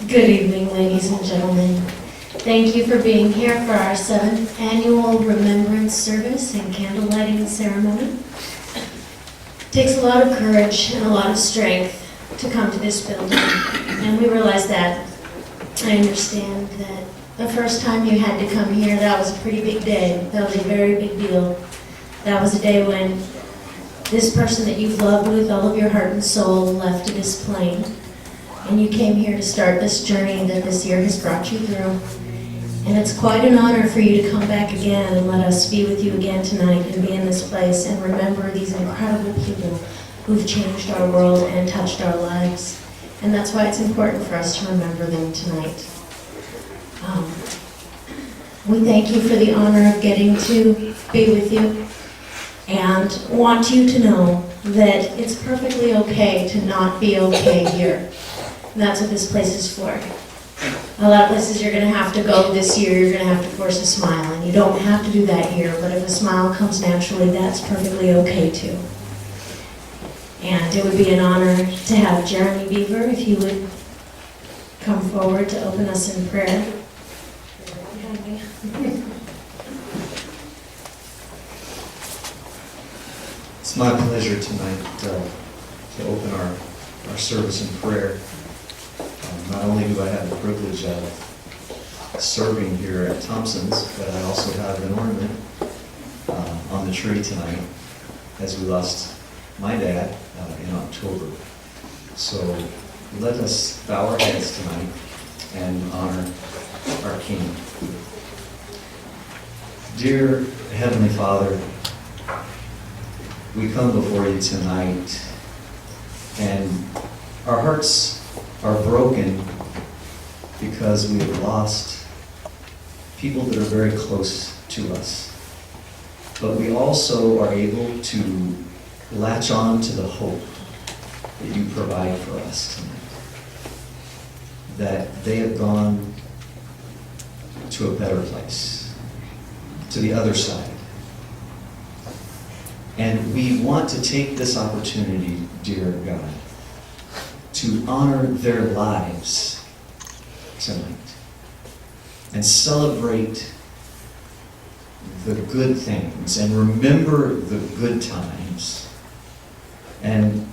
Good evening, ladies and gentlemen. Thank you for being here for our 7th annual Remembrance service and candle lighting ceremony. It takes a lot of courage and a lot of strength to come to this building, and we realize that. I understand that the first time you had to come here, that was a pretty big day. That was a very big deal. That was a day when this person that you've loved with all of your heart and soul left this plane. And you came here to start this journey that this year has brought you through. And it's quite an honor for you to come back again and let us be with you again tonight and be in this place and remember these incredible people who've changed our world and touched our lives. And that's why it's important for us to remember them tonight. We thank you for the honor of getting to be with you and want you to know that it's perfectly okay to not be okay here. And that's what this place is for. A lot of places you're going to have to go this year, you're going to have to force a smile, and you don't have to do that here, but if a smile comes naturally, that's perfectly okay too. And it would be an honor to have Jeremy Beaver, if you would come forward to open us in prayer. It's my pleasure tonight to open our service in prayer. Not only do I have the privilege of serving here at Thompson's, but I also have an ornament on the tree tonight, as we lost my dad in October. So let us bow our heads tonight and honor our King. Dear Heavenly Father, we come before you tonight, and our hearts are broken because we have lost people that are very close to us. But we also are able to latch on to the hope that you provide for us tonight. That they have gone to a better place, to the other side. And we want to take this opportunity, dear God, to honor their lives tonight and celebrate the good things and remember the good times and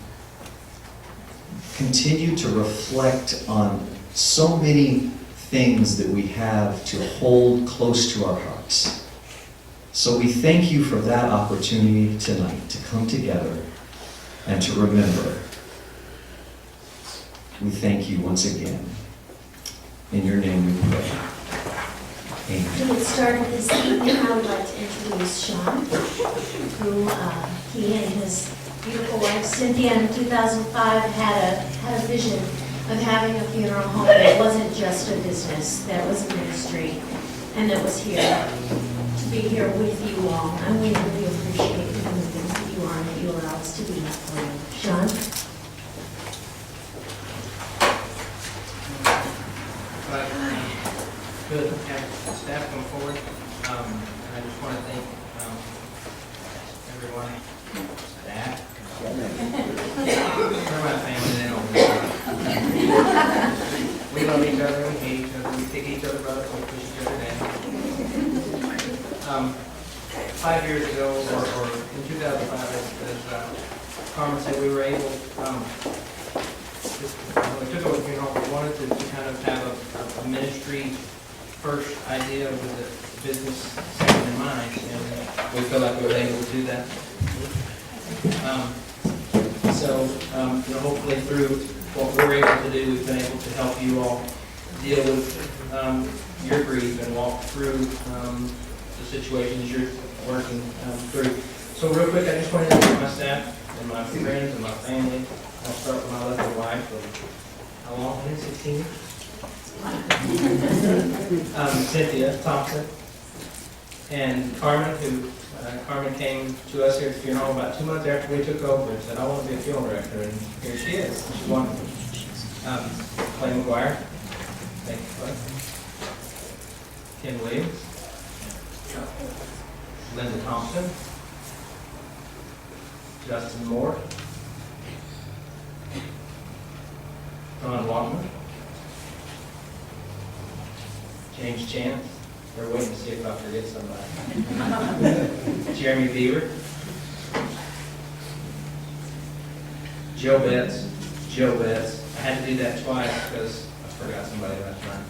continue to reflect on so many things that we have to hold close to our hearts. So we thank you for that opportunity tonight to come together and to remember. We thank you once again. In your name we pray. Amen. To get started this evening, I would like to introduce Sean, who he and his beautiful wife Cynthia in 2005 had a vision of having a funeral home that wasn't just a business, that was a ministry, and that was here to be here with you all. And we really appreciate the things that you are and that you allow us to be here for you. Sean? Good. Have staff come forward. And I just want to thank everyone, staff. We're my family, they know we love each other, we hate each other, we take each other brothers, we push each other down. 5 years ago, or in 2005, as Carmen said, we were able, when we took over the funeral, we wanted to kind of have a ministry first idea with the business second in mind, and we feel like we were able to do that. Hopefully through what we're able to do, we've been able to help you all deal with your grief and walk through the situations you're working through. So real quick, I just want to introduce my staff and my friends and my family. I'll start with my lovely wife of how long? 16 years? Cynthia Thompson, and Carmen, who Carmen came to us here at the funeral about 2 months after we took over and said, I want to be a funeral director, and here she is. She's wonderful. Clay McGuire, thank you, Clay. Ken Williams, Linda Thompson, Justin Moore, Ron Walkman, James Chance. We're waiting to see if I forget somebody. Jeremy Beaver. Joe Betts. I had to do that twice because I forgot somebody last time.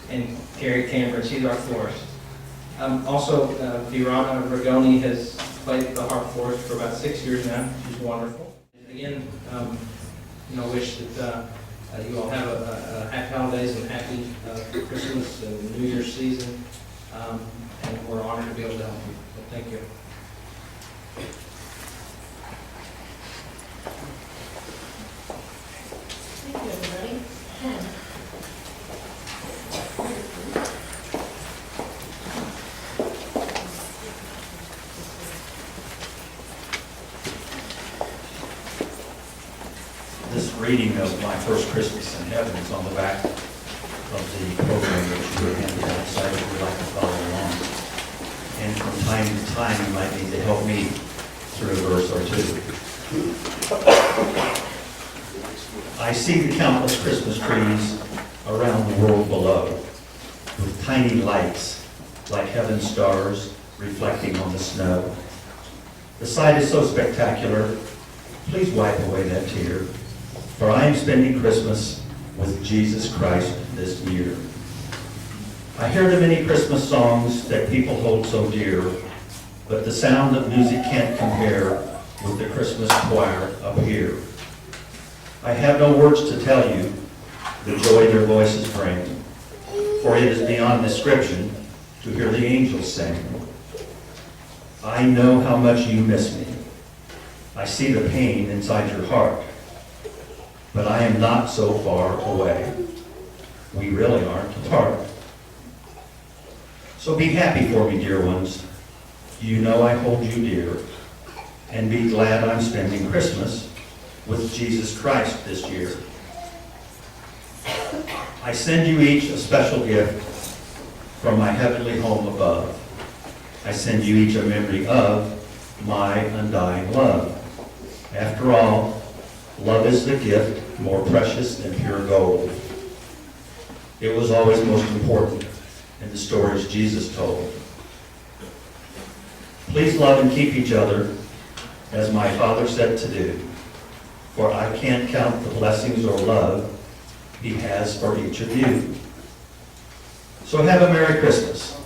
And Carrie Cameron, she's our florist. Also, Virana Ragoni has played the harp for us for about 6 years now. She's wonderful. Again, wish that you all have a happy holidays and happy Christmas and New Year's season. And we're honored to be able to help you. So thank you. Thank you, everybody. Ken. This reading of My First Christmas in Heaven is on the back of the program that you were handed out, so if you'd like to follow along. And from time to time, you might need to help me through a verse or two. I see the countless Christmas trees around the world below, with tiny lights like heaven's stars reflecting on the snow. The sight is so spectacular, please wipe away that tear, for I am spending Christmas with Jesus Christ this year. I hear the many Christmas songs that people hold so dear, but the sound of music can't compare with the Christmas choir up here. I have no words to tell you the joy their voices bring, for it is beyond description to hear the angels sing. I know how much you miss me. I see the pain inside your heart, but I am not so far away. We really aren't apart. So be happy for me, dear ones. You know I hold you dear, and be glad I'm spending Christmas with Jesus Christ this year. I send you each a special gift from my heavenly home above. I send you each a memory of my undying love. After all, love is the gift more precious than pure gold. It was always most important in the stories Jesus told. Please love and keep each other as my Father said to do, for I can't count the blessings or love He has for each of you. So have a Merry Christmas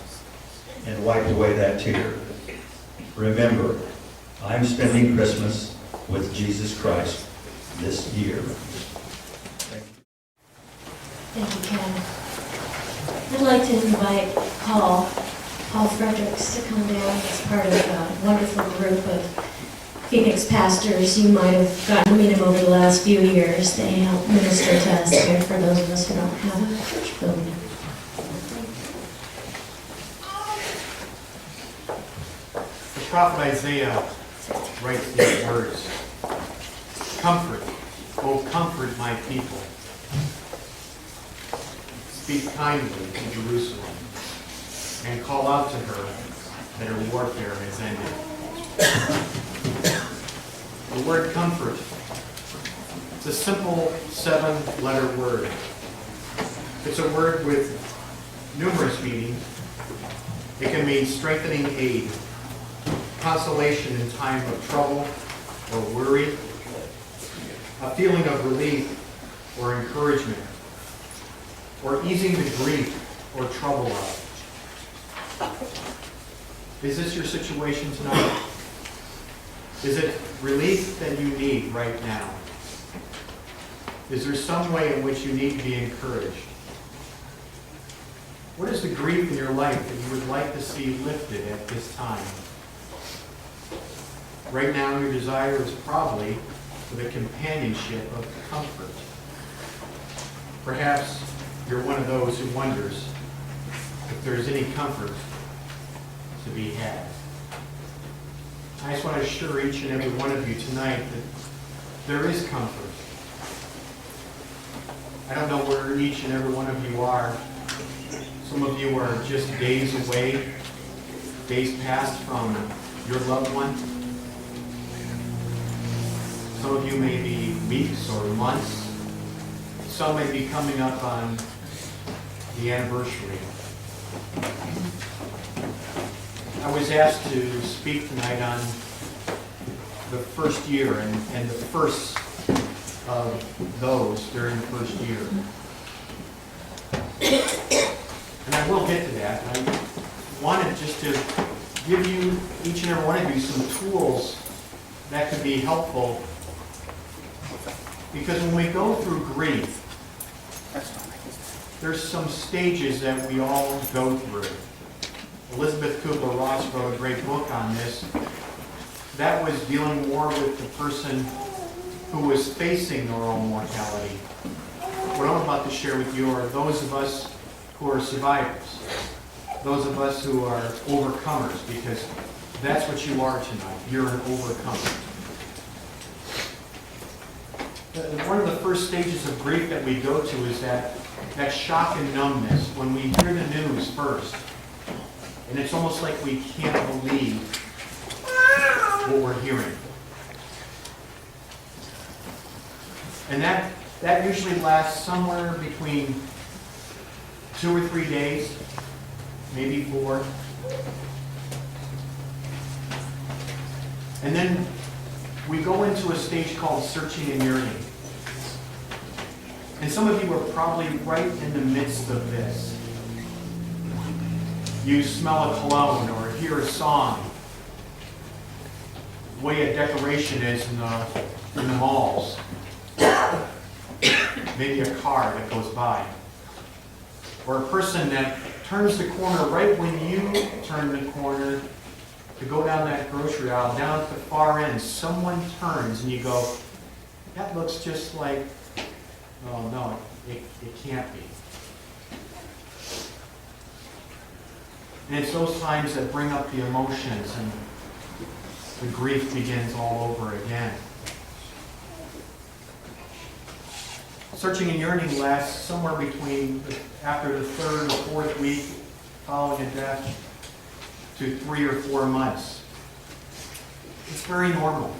and wipe away that tear. Remember, I'm spending Christmas with Jesus Christ this year. Thank you, Ken. I'd like to invite Paul Fredericks to come down as part of a wonderful group of Phoenix pastors. You might have gotten to meet him over the last few years. They help minister to us here for those of us who don't have a church building. The prophet Isaiah writes these words, "Comfort, oh comfort my people. Speak kindly to Jerusalem, and call out to her that her warfare has ended." The word comfort, it's a simple 7-letter word. It's a word with numerous meanings. It can mean strengthening aid, consolation in time of trouble or worry, a feeling of relief or encouragement, or easing the grief or trouble of. Is this your situation tonight? Is it relief that you need right now? Is there some way in which you need to be encouraged? What is the grief in your life that you would like to see lifted at this time? Right now, your desire is probably for the companionship of comfort. Perhaps you're one of those who wonders if there's any comfort to be had. I just want to assure each and every one of you tonight that there is comfort. I don't know where each and every one of you are. Some of you are just days away, days past from your loved one. Some of you may be weeks or months. Some may be coming up on the anniversary. I was asked to speak tonight on the first year and the first of those during the first year. And I will get to that. I wanted just to give you, each and every one of you, some tools that could be helpful. Because when we go through grief, there's some stages that we all go through. Elizabeth Kubler-Ross wrote a great book on this. That was dealing more with the person who was facing their own mortality. What I'm about to share with you are those of us who are survivors, those of us who are overcomers, because that's what you are tonight. You're an overcomer. One of the first stages of grief that we go to is that shock and numbness when we hear the news first. And it's almost like we can't believe what we're hearing. And that usually lasts somewhere between 2 or 3 days, maybe 4. And then we go into a stage called searching and yearning. And some of you are probably right in the midst of this. You smell a cologne or hear a song, the way a decoration is in the malls. Maybe a car that goes by. Or a person that turns the corner right when you turn the corner to go down that grocery aisle, down at the far end. Someone turns and you go, that looks just like, oh no, it can't be. And it's those times that bring up the emotions and the grief begins all over again. Searching and yearning lasts somewhere between, after the 3rd or 4th week following a death, to 3 or 4 months. It's very normal.